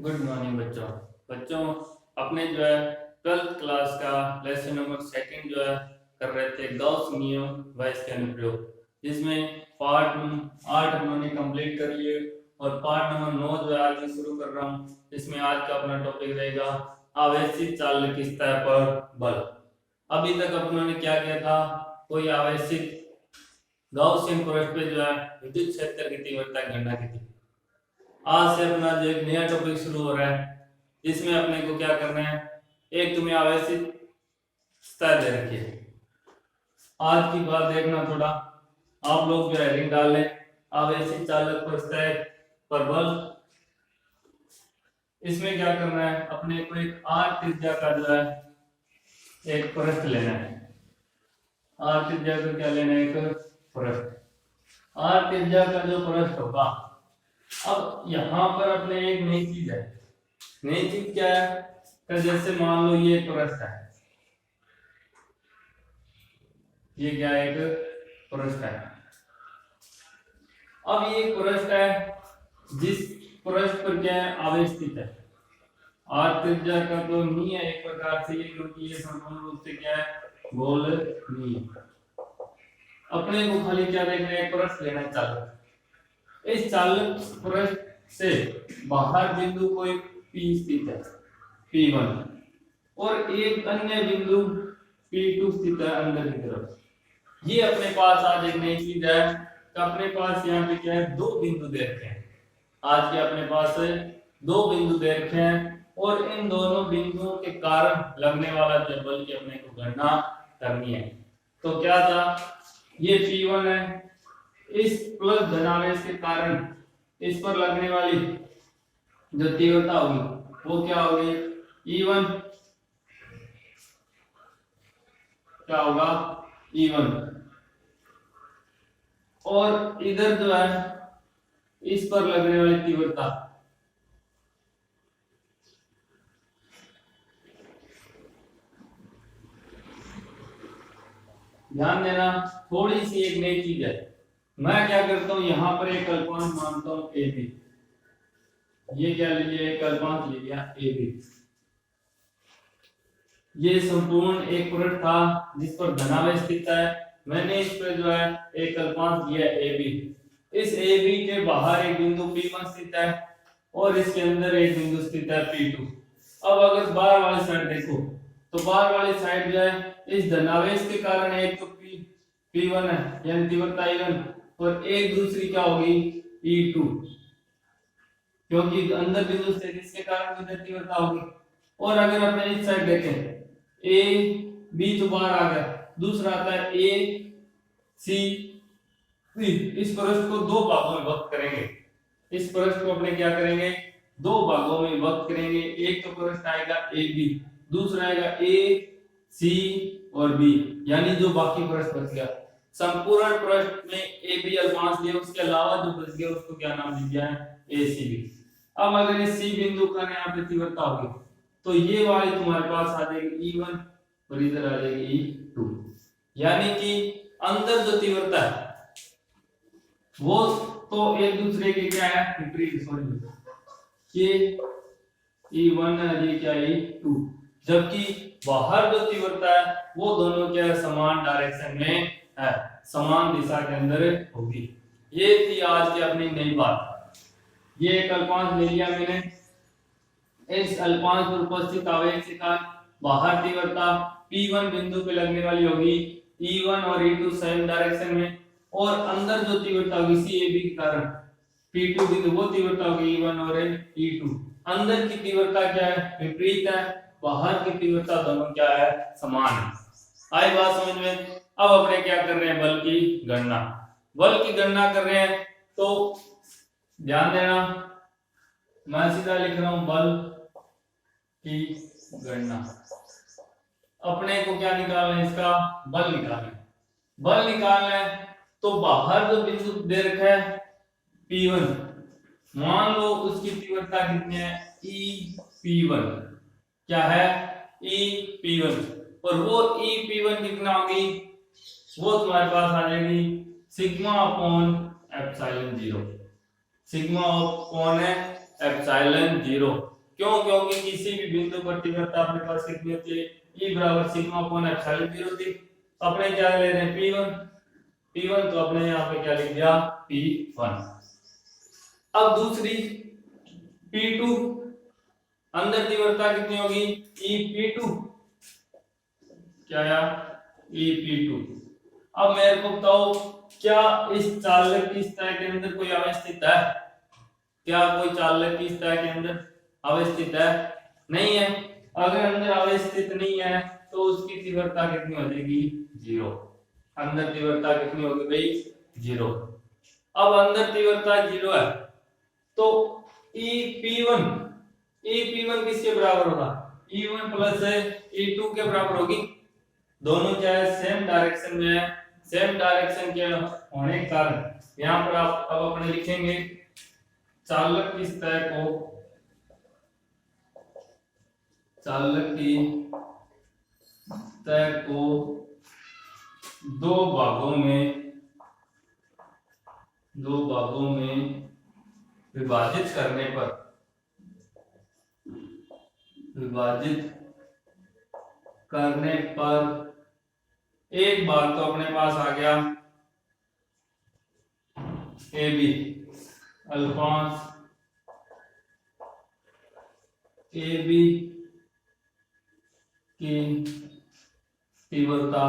Good morning बच्चों। बच्चों अपने जो है 12th क्लास का लेसन नंबर सेकंड जो है कर रहे थे गॉस नियम व इसके अनुप्रयोग, जिसमें पार्ट 8 हमने कंप्लीट कर लिए और पार्ट नंबर 9 जो है आज मैं शुरू कर रहा हूँ। इसमें आज का अपना टॉपिक रहेगा आवेशित चालक सतह पर बल। अभी तक अपनों ने क्या किया था, कोई आवेशित गॉसियन पृष्ठ पे जो है विद्युत क्षेत्र की तीव्रता की गणना की थी। आज से अपना जो एक नया टॉपिक शुरू हो रहा है, जिसमें अपने को क्या करना है, एक तुम्हें आवेशित सतह दे रखी है। आज की बात देखना थोड़ा, आप लोग जो हेडिंग डाल लें आवेशित चालक पर सतह पर बल। इसमें क्या करना है, अपने को एक आर त्रिज्या का जो है एक पृष्ठ लेना है। आर त्रिज्या का क्या लेना है, एक पृष्ठ। आर त्रिज्या का जो पृष्ठ होगा, अब यहां पर अपने एक नई चीज है। नई चीज क्या है, तो जैसे मान लो ये पृष्ठ है, ये क्या है, एक पृष्ठ है। अब ये पृष्ठ है जिस पृष्ठ पर क्या है, आवेश स्थित है। आर त्रिज्या का तो नहीं है एक प्रकार से ये, क्योंकि ये संपूर्ण रूप से क्या है, गोल नहीं है। अपने को खाली क्या देखना है, पृष्ठ लेना है चालक। इस चालक पृष्ठ से बाहर बिंदु कोई P स्थित है, P1, और एक अन्य बिंदु P2 स्थित है अंदर की तरफ। ये अपने पास आज एक नई चीज है कि अपने पास यहाँ पे क्या है, दो बिंदु दे रखे हैं। आज के अपने पास दो बिंदु दे रखे हैं और इन दोनों बिंदुओं के कारण लगने वाला जो बल की अपने को गणना करनी है। तो क्या था, ये P1 है, इस प्लस धनावेश के कारण इस पर लगने वाली जो तीव्रता होगी वो क्या होगी, E1 क्या होगा, E1। और इधर जो है इस पर लगने वाली तीव्रता ध्यान देना, थोड़ी सी एक नई चीज है। मैं क्या करता हूं, यहां पर एक कल्पांक मानता हूं ए बी। ये क्या ले लिया, एक कल्पांक ले लिया ए बी। ये संपूर्ण एक पृष्ठ था जिस पर धनावेश स्थित है। मैंने इस पर जो है एक कल्पांक लिया ए बी। इस ए बी के बाहर एक बिंदु P1 स्थित है और इसके अंदर एक बिंदु स्थित है P2। अब अगर बाहर वाली साइड देखो तो बाहर वाली साइड जो है इस धनावेश के कारण एक तो P1 है यानी तीव्रता E1, और एक दूसरी क्या होगी, E2, क्योंकि अंदर बिंदु स्थित इसके कारण इधर तीव्रता होगी। और अगर अपने इस साइड देखें, ए बी तो बाहर आ गया, दूसरा आता है ए सी बी। इस पृष्ठ को दो भागों में विभक्त करेंगे। इस पृष्ठ को अपने क्या करेंगे, दो भागों में विभक्त करेंगे। एक तो पृष्ठ आएगा ए बी, दूसरा आएगा ए सी और बी, यानी जो बाकी पृष्ठ बच गया। संपूर्ण पृष्ठ में ए बी अल्पांश दिया, उसके अलावा जो बच गया उसको क्या नाम दे दिया है, ए सी बी। अब अगर इस सी बिंदु का यहाँ पे तीव्रता होगी तो ये वाली तुम्हारे पास आ जाएगी E1 और इधर आ जाएगी E2, यानी कि अंदर जो तीव्रता है वो तो एक दूसरे के क्या है, विपरीत। सॉरी, ये E1 है, ये क्या है, E2, जबकि बाहर जो तीव्रता है वो दोनों क्या है, समान डायरेक्शन में है, समान दिशा के अंदर होगी। ये थी आज की अपनी नई बात। ये एक अल्पांश ले लिया मैंने। इस अल्पांश पर उपस्थित आवेश के कारण बाहर तीव्रता P1 बिंदु पे लगने वाली होगी E1 और E2 सेम डायरेक्शन में, और अंदर जो तीव्रता होगी CAB के कारण P2 बिंदु वो तीव्रता होगी E1 और E2। अंदर की तीव्रता क्या है, विपरीत है, बाहर की तीव्रता दोनों क्या है, समान है। आई बात समझ में। अब अपने क्या कर रहे हैं, बल की गणना। बल की गणना कर रहे हैं तो ध्यान देना, मैं सीधा लिख रहा हूं बल की गणना। अपने को क्या निकालना है, इसका बल निकालना है। बल निकालना है तो बाहर जो बिंदु दे रखा है P1, मान लो उसकी तीव्रता कितनी है, EP1, क्या है, EP1, और वो EP1 कितना होगी, वो तुम्हारे पास आ जाएगी sigma upon epsilon 0। Sigma upon epsilon 0 क्यों? क्योंकि किसी भी बिंदु पर तीव्रता अपने पास कितनी होती है? E बराबर सिग्मा अपॉन एप्सिलॉन जीरो थी। अपने क्या ले रहे हैं? P1 तो अपने यहाँ पे क्या लिख दिया? P1। अब दूसरी P2, अंदर तीव्रता कितनी होगी? EP2, क्या यार? EP2। अब मेरे को बताओ, क्या इस चालक की सतह के अंदर कोई अवस्थित है? क्या कोई चालक की सतह के अंदर अवस्थित है? नहीं है। अगर अंदर अवस्थित नहीं है तो उसकी तीव्रता कितनी हो जाएगी? जीरो। अंदर तीव्रता कितनी होगी भाई? जीरो। अब अंदर तीव्रता जीरो है तो EP1 किसके बराबर होगा? E1 प्लस E2 के बराबर होगी। दोनों क्या है? सेम डायरेक्शन में है। सेम डायरेक्शन के होने के कारण यहाँ पर आप अब अपने लिखेंगे चालक की सतह को दो भागों में विभाजित करने पर एक भाग तो अपने पास आ गया AB, अल्पांश AB की तीव्रता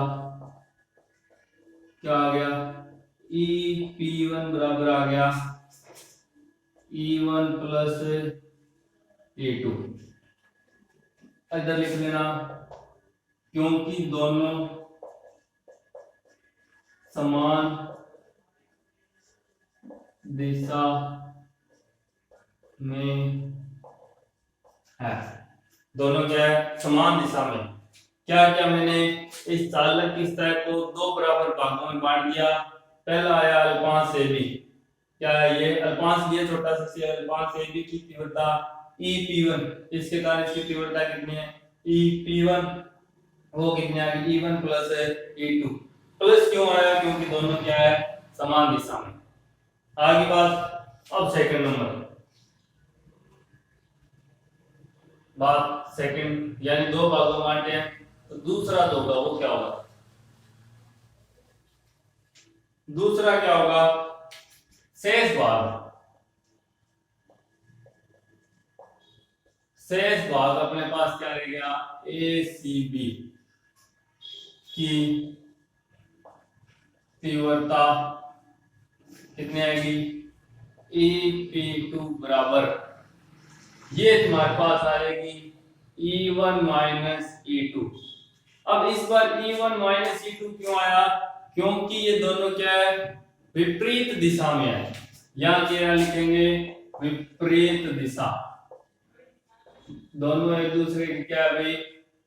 क्या आ गया? EP1 बराबर आ गया E1 प्लस E2। इधर लिख लेना, क्योंकि दोनों समान दिशा में है। दोनों क्या है? समान दिशा में। क्या क्या मैंने इस चालक की सतह को दो बराबर भागों में बांट दिया। पहला आया अल्पांश AB, क्या है ये? अल्पांश लिया छोटा सा, अल्पांश AB की तीव्रता EP1, इसके कारण इसकी तीव्रता कितनी है? EP1 वो कितनी आ गई? E1 plus E2। प्लस क्यों आया? क्योंकि दोनों क्या है? समान दिशा में। आगे बात, अब सेकंड नंबर बात, सेकंड यानी दो भागों में बांटे हैं तो दूसरा जो होगा वो क्या होगा? दूसरा क्या होगा? शेष भाग अपने पास क्या रह गया? ACB की तीव्रता कितनी आएगी? EP2 बराबर, ये तुम्हारे पास आएगी E1 माइनस E2। अब इस बार E1 माइनस E2 क्यों आया? क्योंकि ये दोनों क्या है? विपरीत दिशा में है। यहां क्या लिखेंगे? विपरीत दिशा। दोनों एक दूसरे के क्या है भाई?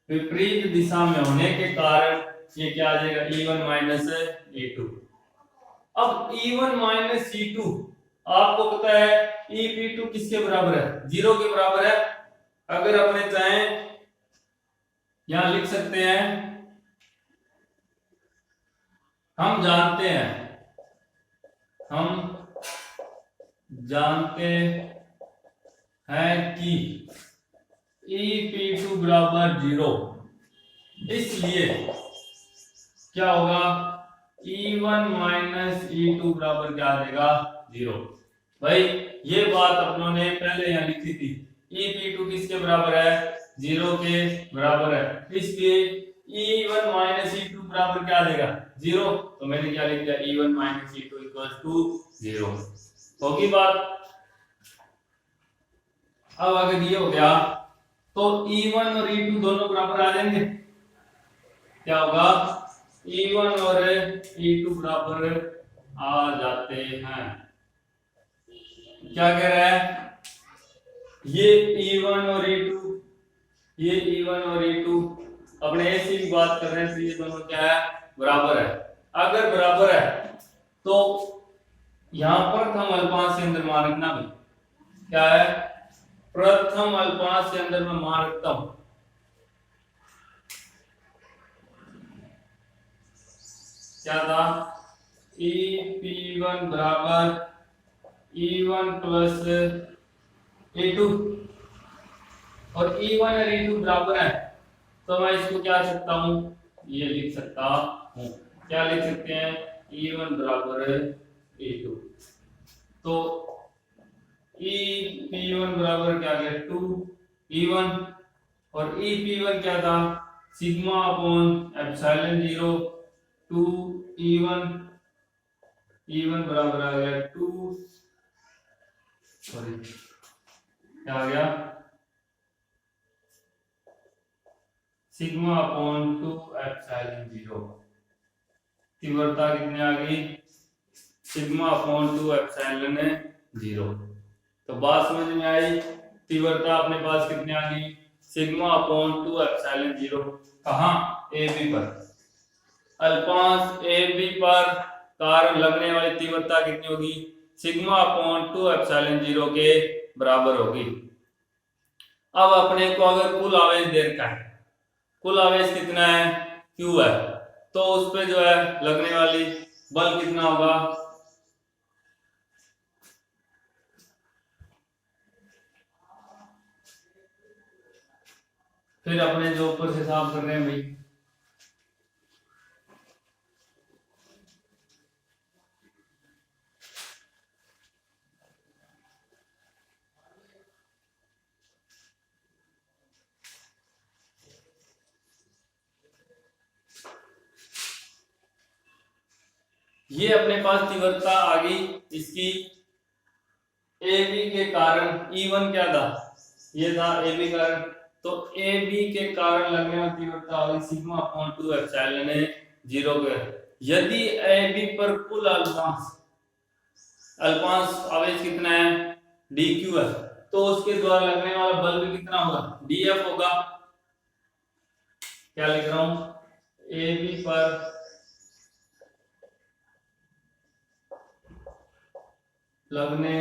विपरीत दिशा में होने के कारण ये क्या आ जाएगा? E1 minus E2। अब E1 माइनस E2 आपको पता है EP2 किसके बराबर है? जीरो के बराबर है। अगर अपने चाहें यहां लिख सकते हैं, हम जानते हैं कि EP2 बराबर जीरो, इसलिए क्या होगा? E1 माइनस E2 बराबर क्या आ जाएगा? जीरो। भाई ये बात अपनों ने पहले यहां लिखी थी। EP2 किसके बराबर है? जीरो के बराबर है, इसलिए E1 माइनस E2 बराबर क्या आ जाएगा? जीरो। तो मैंने क्या लिख दिया? E1 minus E2 equal to zero. होगी बात। अब अगर ये हो गया तो E1 और E2 दोनों बराबर आ जाएंगे। क्या होगा? E1 और E2 बराबर आ जाते हैं। क्या कह रहा है? ये E1 और E2 अपने ऐसी भी बात कर रहे हैं तो ये दोनों क्या है? बराबर है। अगर बराबर है तो यहां पर प्रथम अल्पांश के अंदर मान रखना भी क्या है? प्रथम अल्पांश के अंदर में मान रखता हूं क्या था? EP1 बराबर E1 प्लस E2। और E1 और E2 बराबर है, तो मैं इसको क्या लिख सकता हूँ, ये लिख सकता हूँ, क्या लिख सकते हैं, E1 बराबर E2। तो EP1 बराबर क्या गया 2E1 और EP1 क्या था, sigma upon epsilon 0 2E1, E1 बराबर आ गया 2, सॉरी क्या आ गया, सिग्मा अपॉन 2 एप्सिलॉन 0। तीव्रता कितनी आ गई, सिग्मा अपॉन 2 एप्सिलॉन 0। तो बात समझ में आई, तीव्रता अपने पास कितनी आ गई, सिग्मा अपॉन 2 एप्सिलॉन 0। कहां, ए बी पर। अल्पांश ए बी पर कारण लगने वाली तीव्रता कितनी होगी, सिग्मा अपॉन 2 एप्सिलॉन 0 के बराबर होगी। अब अपने को अगर कुल आवेश दे रखा है, कुल आवेश कितना है, Q है, तो उस पे जो है लगने वाली बल कितना होगा, फिर अपने जो ऊपर से हिसाब कर रहे हैं भाई, ये अपने पास तीव्रता आ गई इसकी ए बी के कारण, E1 क्या था, ये था ए बी कारण, तो ए बी के कारण लगने वाली तीव्रता होगी सिग्मा अपॉन 2 एप्सिलॉन 0 के। यदि ए बी पर कुल अल्पांश आवेश कितना है, dq है, तो उसके द्वारा लगने वाला बल भी कितना होगा, dF होगा। क्या लिख रहा हूं, ए बी पर लगने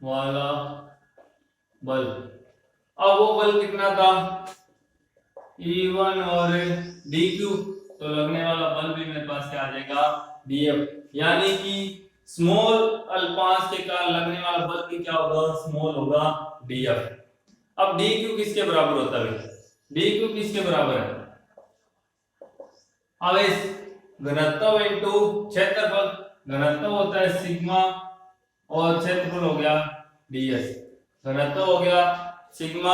वाला बल, अब वो बल कितना था, E1 और dq, तो लगने वाला बल भी मेरे पास क्या आ जाएगा, dF, यानी कि स्मॉल अल्पांश के कारण लगने वाला बल भी क्या होगा, स्मॉल होगा, dF। अब dq किसके बराबर होता है, dq किसके बराबर है, आवेश घनत्व इनटू क्षेत्रफल, घनत्व होता है सिग्मा और क्षेत्रफल हो गया ds, घनत्व हो गया सिग्मा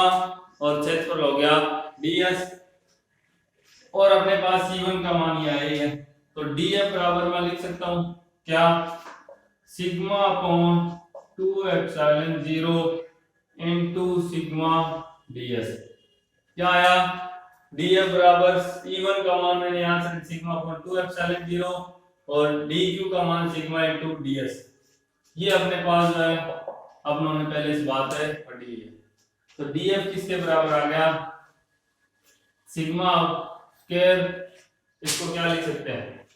और क्षेत्रफल हो गया ds, और अपने पास C1 का मान यही है, तो dF बराबर मैं लिख सकता हूं क्या, sigma upon 2 epsilon 0 into sigma ds। क्या आया, dF बराबर E1 का मान मैंने यहां से सिग्मा अपॉन 2 एप्सिलॉन 0 और dq का मान सिग्मा इनटू ds। ये अपने पास जो है अपनों ने पहले इस बात है पढ़ी है, तो dF किसके बराबर आ गया, सिग्मा स्क्वायर, इसको क्या लिख सकते हैं,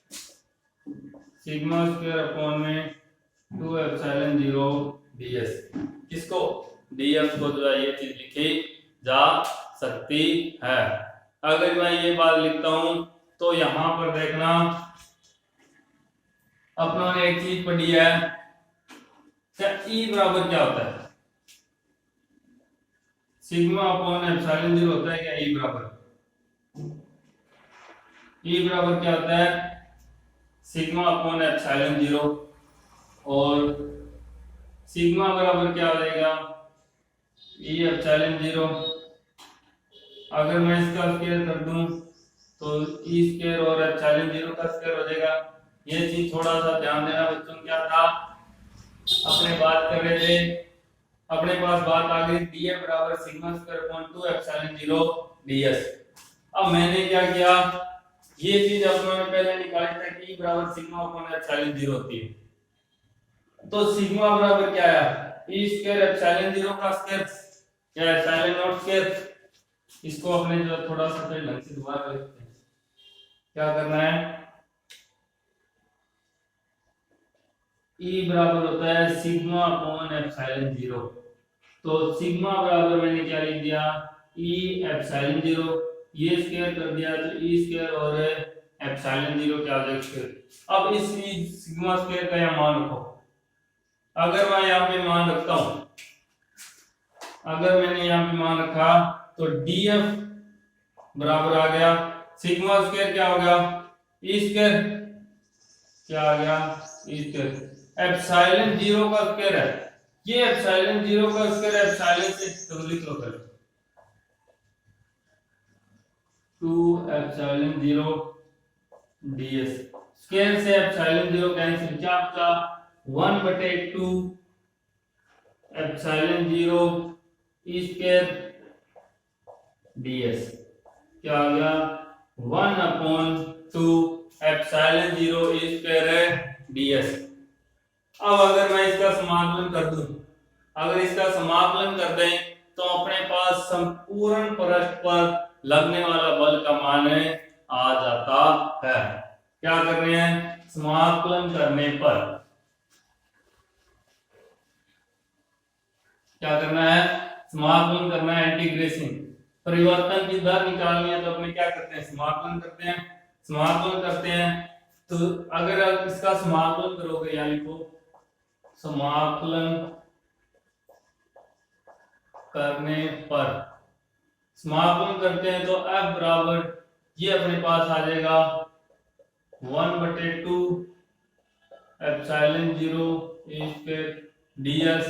सिग्मा स्क्वायर अपॉन में 2 एप्सिलॉन 0 ds। किसको, dF को जो है ये चीज लिखी जा सकती है। अगर मैं ये बात लिखता हूं तो यहां पर देखना, अपनों ने एक चीज पढ़ी है, क्या E बराबर क्या होता है, सिग्मा अपॉन एप्सिलॉन 0 होता है क्या, E बराबर, E बराबर क्या होता है, सिग्मा अपॉन एप्सिलॉन 0, और सिग्मा बराबर क्या हो जाएगा, E एप्सिलॉन 0। अगर मैं इसका स्क्वायर कर दूं तो E स्क्वायर और एप्सिलॉन 0 का स्क्वायर हो जाएगा। ये चीज थोड़ा सा ध्यान देना बच्चों, क्या था अपने बात कर रहे थे, अपने पास बात आ गई dF बराबर sigma square upon 2 epsilon 0 ds। अब मैंने क्या किया, ये चीज अपनों ने पहले निकाली था कि E बराबर सिग्मा अपॉन एप्सिलॉन 0 होती है, तो सिग्मा बराबर क्या है, E स्क्वायर एप्सिलॉन 0 का स्क्वायर या एप्सिलॉन नॉट स्क्वायर। इसको अपने जो थोड़ा सा फिर ढंग से दोबारा लिखते हैं, क्या करना है, E बराबर होता है सिग्मा अपॉन एप्सिलॉन 0, तो सिग्मा बराबर मैंने क्या लिख दिया, E एप्सिलॉन 0, ये स्क्वायर कर दिया तो E स्क्वायर और एप्सिलॉन 0 क्या हो जाएगा। अब इस सिग्मा स्क्वायर का यहाँ मान रखो, अगर मैं यहाँ पे मान रखता हूं, अगर मैंने यहाँ पे मान रखा तो डीएफ बराबर आ गया सिग्मा स्क्वायर क्या हो गया ई स्क्वायर क्या आ गया ई स्क्वायर एप्सिलॉन जीरो का स्क्वायर है ये एप्सिलॉन जीरो का स्क्वायर एप्सिलॉन से तो लिख लो पहले 2 एप्सिलॉन जीरो ds स्क्वायर से एप्सिलॉन जीरो कैंसिल क्या बचा 1/2 epsilon zero E square ds क्या आ गया 1/2 एप्सिलॉन जीरो ई स्क्वायर है ds। अब अगर मैं इसका समाकलन कर दूं अगर इसका समाकलन कर दें तो अपने पास संपूर्ण पृष्ठ पर लगने वाला बल का मान आ जाता है। क्या कर रहे हैं समाकलन करने पर क्या करना है समाकलन करना है इंटीग्रेशन परिवर्तन की दर निकालनी है तो अपने क्या करते हैं समाकलन करते हैं तो अगर आप इसका समाकलन करोगे या लिखो समाकलन करने पर समाकलन करते हैं तो f बराबर ये अपने पास आ जाएगा 1/2 epsilon zero E square ds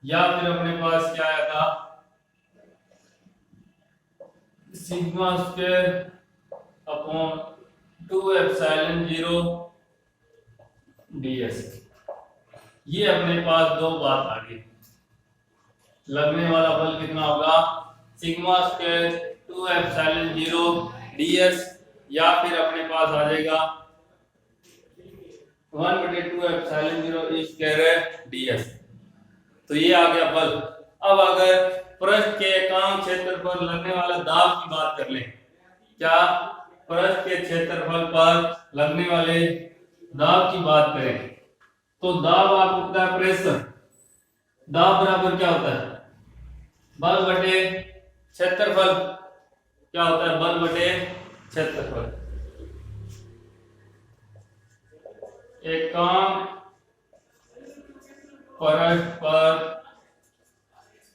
या फिर अपने पास क्या आया था sigma square upon 2 epsilon zero ds। ये अपने पास दो बात आ गई लगने वाला बल कितना होगा sigma square 2 epsilon zero ds या फिर अपने पास आ जाएगा 1/2 epsilon zero E square ds। तो ये आ गया बल। अब अगर पृष्ठ के एकांक क्षेत्र पर लगने वाला दाब की बात कर लें क्या पृष्ठ के क्षेत्रफल पर लगने वाले दाब की बात करें तो दाब आपको पता है प्रेशर दाब बराबर क्या होता है बल बटे क्षेत्रफल क्या होता है बल बटे क्षेत्रफल। एकांक पृष्ठ पर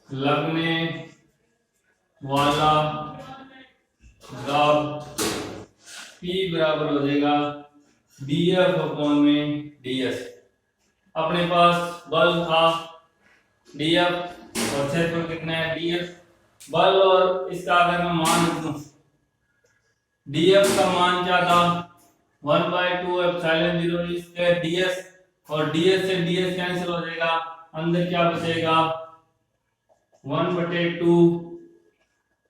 लगने वाला दाब P बराबर हो जाएगा dF अपॉन में ds। अपने पास बल था dF और क्षेत्रफल कितना है dF बल और इसका अगर मैं मान रखूं dF का मान क्या था 1/2 epsilon zero E square ds और ds से ds कैंसिल हो जाएगा अंदर क्या बचेगा 1/2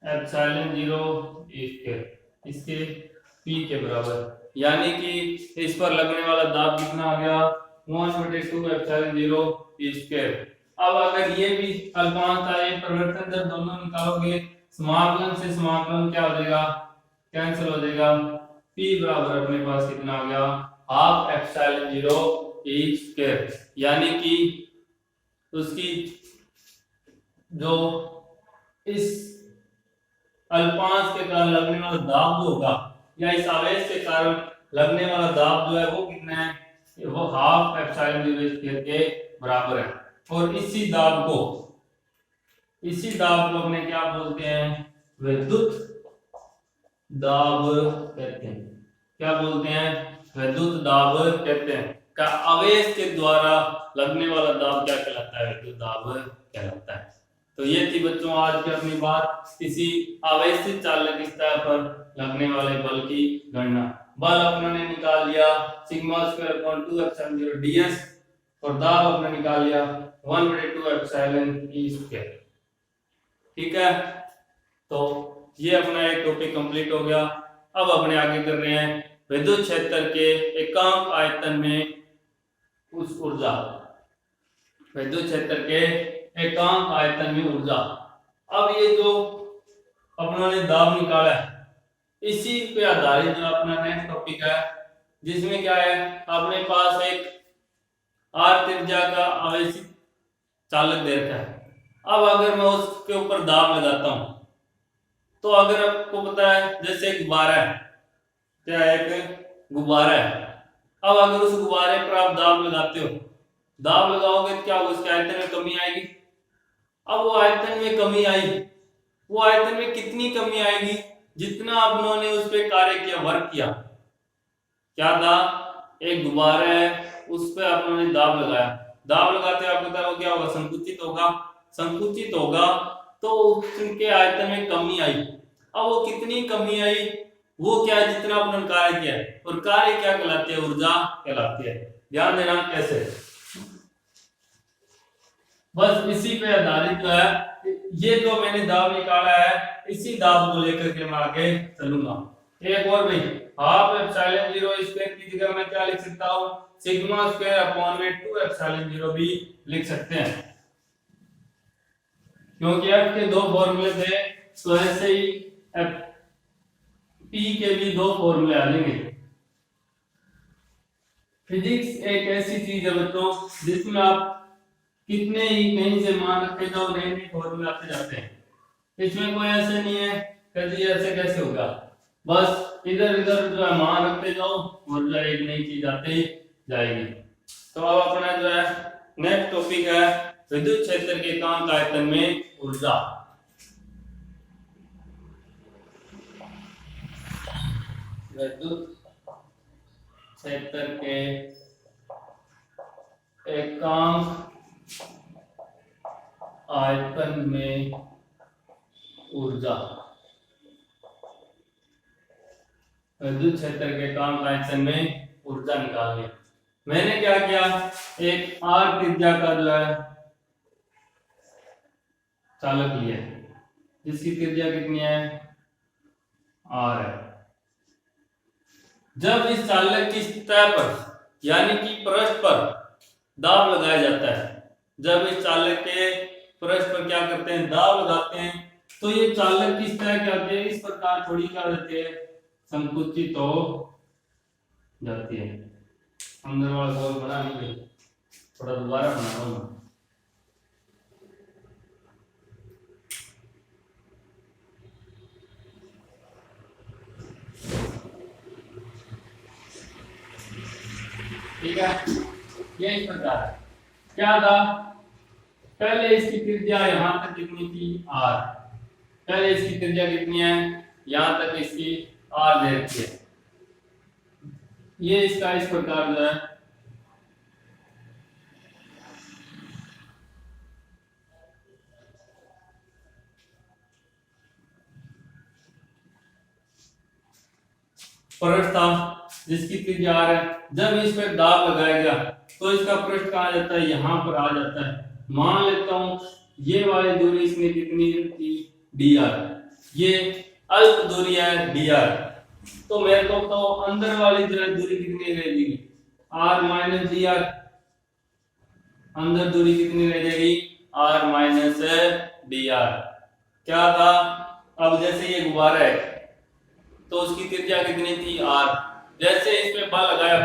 एप्सिलॉन जीरो ई स्क्वायर इसके P के बराबर यानी कि इस पर लगने वाला दाब कितना आ गया 1/2 एप्सिलॉन जीरो ई स्क्वायर। अब अगर ये भी अल्पांश था ये परिवर्तन दर दोनों निकालोगे समाकलन से समाकलन क्या हो जाएगा कैंसिल हो जाएगा P बराबर अपने पास कितना आ गया half epsilon zero E square यानी कि उसकी जो इस अल्पांश के कारण लगने वाला दाब जो होगा या इस आवेश के कारण लगने वाला दाब जो है वो कितना है वो हाफ एप्सिलॉन जीरो स्क्वायर के बराबर है। और इसी दाब को अपने क्या बोलते हैं विद्युत दाब कहते हैं। क्या बोलते हैं विद्युत दाब कहते हैं। का आवेश के द्वारा लगने वाला दाब क्या कहलाता है विद्युत दाब कहलाता है। तो ये थी बच्चों आज की अपनी बात किसी आवेशित चालक सतह पर लगने वाले बल की गणना। बल अपने ने निकाल लिया sigma square upon 2 epsilon zero ds और दाब अपने निकाल लिया 1/2 एप्सिलॉन ई स्क्वायर। ठीक है तो ये अपना एक टॉपिक कंप्लीट हो गया। अब अपने आगे कर रहे हैं विद्युत क्षेत्र के एकांक आयतन में उस ऊर्जा विद्युत क्षेत्र के एकांक आयतन में ऊर्जा। अब ये जो अपनों ने दाब निकाला है इसी पे आधारित जो अपना नेक्स्ट टॉपिक है जिसमें क्या है अपने पास एक r त्रिज्या का आवेशित चालक दे रखा है। अब अगर मैं उसके ऊपर दाब लगाता हूं तो अगर आपको पता है जैसे एक गुब्बारा है क्या एक गुब्बारा है। अब अगर उस गुब्बारे पर आप दाब लगाते हो दाब लगाओगे तो क्या होगा उसके आयतन में कमी आएगी अब वो आयतन में कमी आई, वो आयतन में कितनी कमी आएगी? जितना अपनों ने उस पर कार्य किया, वर्क किया। क्या था? एक गुब्बारा है, उस पर अपनों ने दाब लगाया, दाब लगाते हुए आपको पता है क्या होगा? संकुचित होगा। संकुचित होगा तो उसके आयतन में कमी आई। अब वो कितनी कमी आई? वो क्या है? जितना अपने कार्य किया है। और कार्य क्या कहलाते हैं? ऊर्जा कहलाती है। ध्यान देना कैसे। बस इसी पे आधारित जो है, ये जो मैंने दाब निकाला है, इसी दाब को लेकर के मैं आगे चलूंगा। एक और भाई, हाफ एप्सिलॉन 0 स्क्वायर की जगह मैं क्या लिख सकता हूँ? सिग्मा स्क्वायर अपॉन में 2 एप्सिलॉन 0 भी लिख सकते हैं, क्योंकि एफ के दो फॉर्मूले थे, तो ऐसे ही एफ पी के भी दो फॉर्मूले आ जाएंगे। फिजिक्स एक ऐसी चीज है बच्चों, जिसमें आप कितने ही कहीं से मान रखे जाओ, नए नए फॉर्मूले आते जाते हैं। इसमें कोई ऐसे नहीं है कभी ऐसे कैसे होगा, बस इधर इधर जो है मान रखते जाओ और जो एक नई चीज आती जाएगी। तो अब अपना जो है नेक्स्ट टॉपिक है विद्युत क्षेत्र के एकांक आयतन में ऊर्जा। विद्युत क्षेत्र के एकांक आयतन में ऊर्जा। विद्युत क्षेत्र के एकांक आयतन में ऊर्जा निकालनी। मैंने क्या किया? एक आर त्रिज्या का जो है चालक लिया, जिसकी त्रिज्या कितनी है? आर है। जब इस चालक की सतह पर यानी कि पृष्ठ पर दाब लगाया जाता है, जब इस चालक के पृष्ठ पर क्या करते हैं? दाब लगाते हैं, तो ये चालक की सतह क्या होती है? इस प्रकार थोड़ी क्या होती है? संकुचित हो जाती है। अंदर वाला गोल बना नहीं गई, थोड़ा दोबारा बना रहा हूं। ठीक है, ये इस प्रकार है। क्या था? पहले इसकी त्रिज्या यहां तक कितनी थी? आर। पहले इसकी त्रिज्या कितनी है? यहां तक इसकी आर दे रखी है। ये इसका इस प्रकार जो है पृष्ठ था, जिसकी त्रिज्या आर है। जब इस पर दाब लगाया गया तो इसका पृष्ठ कहाँ जाता है? यहाँ पर आ जाता है। मान लेता हूं ये वाली दूरी इसमें कितनी थी? D R. ये अल्प दूरी है डी आर। तो मेरे को तो अंदर वाली जो है दूरी कितनी रहेगी? R minus D R. अंदर दूरी कितनी रह जाएगी? R minus D R. क्या था? अब जैसे ये गुब्बारा है तो उसकी त्रिज्या कितनी थी? आर। जैसे इस पे बल लगाया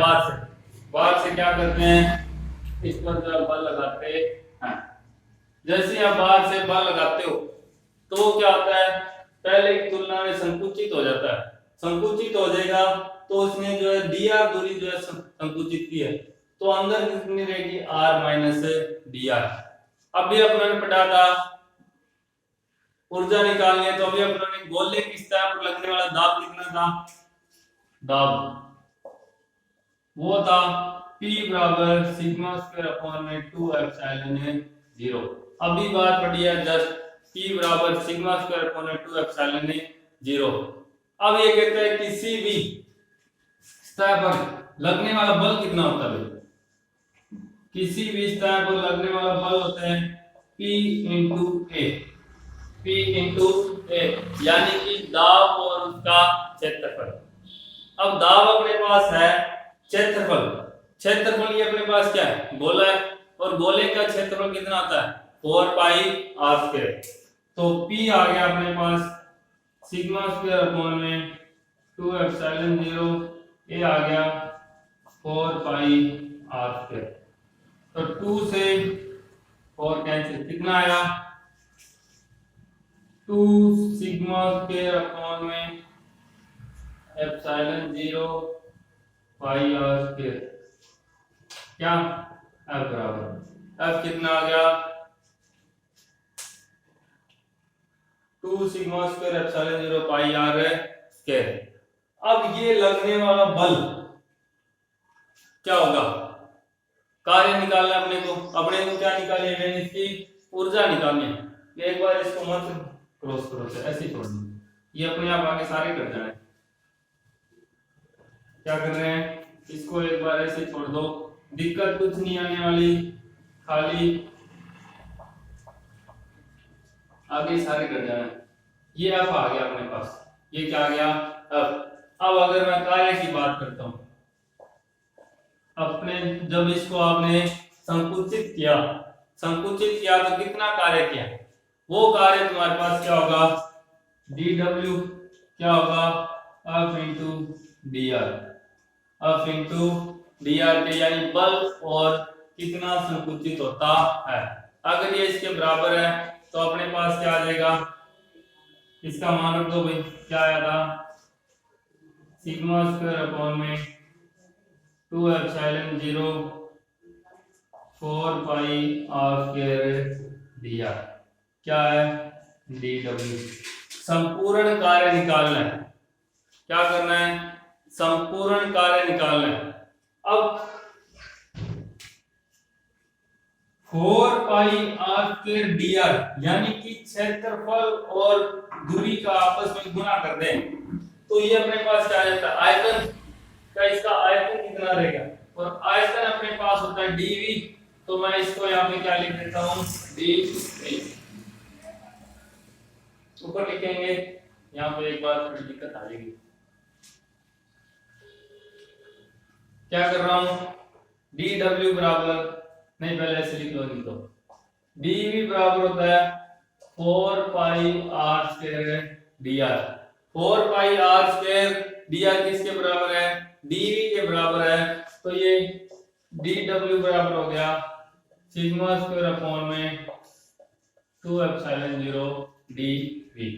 बाहर से क्या करते हैं? इस पर जो बल लगाते हैं, जैसे आप बाहर से बल लगाते हो तो क्या होता है? पहले की तुलना में संकुचित हो जाता है। संकुचित हो जाएगा तो उसने जो है डी आर दूरी जो है संकुचित की है, तो अंदर कितनी रहेगी? R minus D R. अभी अपने पढ़ा था ऊर्जा निकालनी है, तो अभी अपने गोले की सतह पर लगने वाला दाब कितना था? दाब वो था P बराबर सिग्मा स्क्वायर अपॉन में 2 एप्सिलॉन 0। अभी बात पड़ी है जस्ट P बराबर सिग्मा स्क्वायर अपॉन में 2 एप्सिलॉन 0। अब ये कहता है किसी भी सतह पर लगने वाला बल कितना होता है? किसी भी सतह पर लगने वाला बल होता है P इंटू ए। P इंटू ए यानी कि दाब और उसका क्षेत्रफल। अब दाब अपने पास है, क्षेत्रफल ये अपने पास क्या है? गोला है, और गोले का क्षेत्रफल कितना आता है? 4 पाई आर स्क्वायर। तो P आ गया अपने पास सिग्मा स्क्वायर अपॉन में 2 एप्सिलॉन 0, ए आ गया 4 पाई आर स्क्वायर। तो 2 से 4 कैंसिल, कितना आया? 2 सिग्मा स्क्वायर अपॉन में एप्सिलॉन 0 पाई आर स्क्वायर। क्या? एफ बराबर एफ कितना आ गया? 2 sigma square epsilon 0 pi R square. अब ये लगने वाला बल क्या होगा, कार्य निकालना है अपने को क्या निकालनी है, इसकी ऊर्जा निकालनी है। एक बार इसको मत क्रॉस करो, ऐसे ही छोड़ दो, ये अपने आप आगे सारे कर जाए। क्या कर रहे हैं, इसको एक बार ऐसे छोड़ दो, दिक्कत कुछ नहीं आने वाली, खाली आगे सारे कर जाना। ये अब आ गया अपने पास, ये क्या आ गया अब अगर मैं कार्य की बात करता हूं, अपने जब इसको आपने संकुचित किया तो कितना कार्य किया, वो कार्य तुम्हारे पास क्या होगा, dw क्या होगा, F इंटू dr के, यानी बल और कितना संकुचित होता है। अगर ये इसके बराबर है तो अपने पास क्या आ जाएगा, इसका मान रख दो भाई, क्या आया था, सिग्मा स्क्वायर अपॉन में 2 epsilon 0 4 pi R square dr, क्या है, dw। संपूर्ण कार्य निकालना है, क्या करना है, संपूर्ण कार्य निकालना है। अब 4 पाई आर स्क्वायर dr यानी कि क्षेत्रफल और दूरी का आपस में गुणा कर दें तो ये अपने पास क्या आ जाता है, आयतन का, इसका आयतन कितना रहेगा, और आयतन अपने पास होता है dv, तो मैं इसको यहाँ पे क्या लिख देता हूँ, dv ऊपर लिखेंगे। यहाँ पे एक बार थोड़ी दिक्कत आ जाएगी, क्या कर रहा हूं, dw बराबर, नहीं पहले ऐसे लिख लो, नहीं तो dv बराबर होता है 4 पाई r स्क्वायर dr। 4 पाई r स्क्वायर dr किसके बराबर है, dv के बराबर है, तो ये dw बराबर हो गया सिग्मा स्क्वायर अपॉन में 2 एप्सिलॉन 0 dv।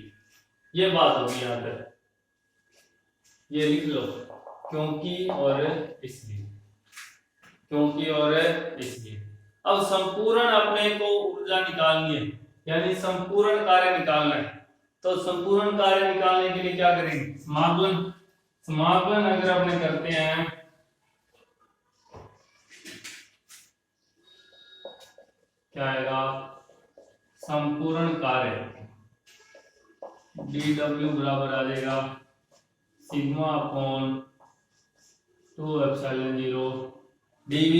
ये बात होगी यहाँ पर, ये लिख लो, क्योंकि और इसलिए, क्योंकि और इसलिए। अब संपूर्ण अपने को ऊर्जा निकालनी है, यानी संपूर्ण कार्य निकालना है, तो संपूर्ण कार्य निकालने के लिए क्या करेंगे, समाकलन अगर अपने करते हैं, क्या आएगा, संपूर्ण कार्य dw बराबर आ जाएगा सिग्मा अपॉन 2 एप्सिलॉन 0 dv।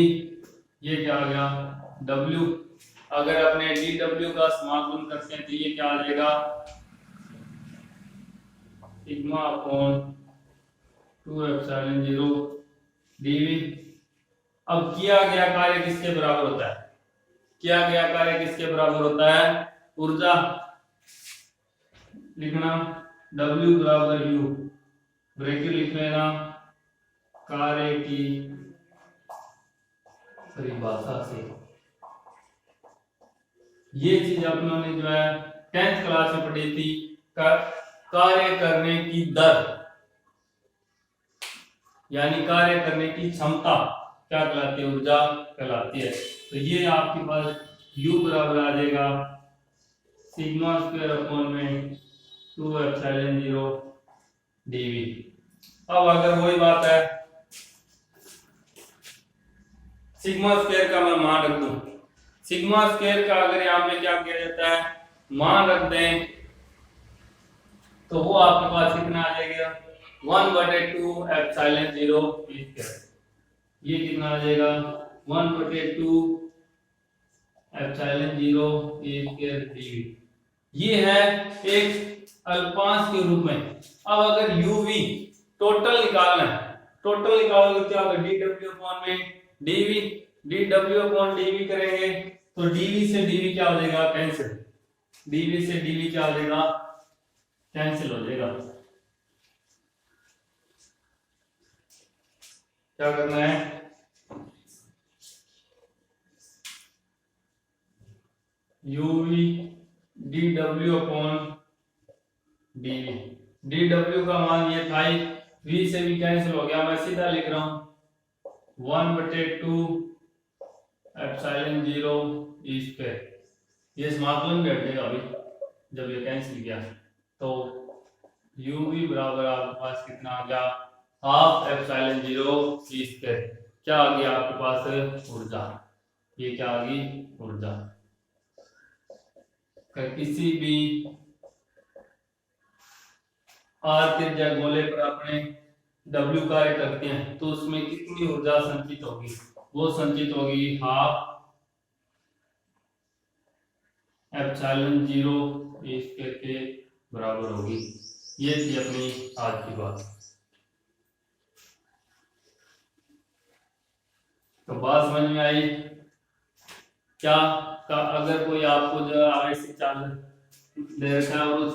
ये क्या आ गया, w। अगर अपने dw का समाकलन करते हैं तो ये क्या आ जाएगा, सिग्मा अपॉन 2 एप्सिलॉन 0 dv। अब किया गया कार्य किसके बराबर होता है, किया गया कार्य किसके बराबर होता है, ऊर्जा लिखना, w बराबर u, ब्रैकेट लिख लेना, कार्य की परिभाषा से। ये चीज अपनों ने जो है 10th क्लास में पढ़ी थी, कार्य करने की दर यानी कार्य करने की क्षमता क्या कहलाती है, ऊर्जा कहलाती है। तो ये आपके पास u बराबर आ जाएगा सिग्मा स्क्वायर अपॉन में 2 एप्सिलॉन 0 dv। अब अगर वही बात है, सिग्मा स्क्वायर का मैं मान रख दूं, सिग्मा स्क्वायर का अगर यहाँ पे क्या किया जाता है, मान रख दें, तो वो आपके पास कितना आ जाएगा, 1/2 एप्सिलॉन 0 स्क्वायर। ये कितना आ जाएगा, 1/2 एप्सिलॉन 0 स्क्वायर dv। ये है एक अल्पांश के रूप में। अब अगर uv टोटल निकालना है, टोटल निकालोगे तो क्या होगा, dw अपॉन में dv, dw अपॉन dv करेंगे तो dv से dv क्या हो जाएगा, कैंसिल, dv से dv क्या हो जाएगा, कैंसिल हो जाएगा। क्या करना है, uv dw upon dv, dw का मान ये था, v से भी कैंसिल हो गया, मैं सीधा लिख रहा हूं 1/2 एप्सिलॉन 0 स्क्वायर। ये समाकलन बैठ जाएगा अभी जब ये कैंसिल किया। तो UV बराबर आपके पास कितना आ गया, हाफ एप्सिलॉन 0 ई स्क्वायर। क्या आ गया आपके पास, ऊर्जा। ये क्या आ गई, ऊर्जा। किसी भी r त्रिज्या गोले पर अपने W कार्य करते हैं तो उसमें कितनी ऊर्जा संचित होगी, वो संचित होगी हाफ एप्सिलॉन 0 ई स्क्वायर के बराबर होगी। ये थी अपनी आज की बात। तो बात समझ में आई क्या? अगर कोई आपको जो आगे से चाल दे रखा है और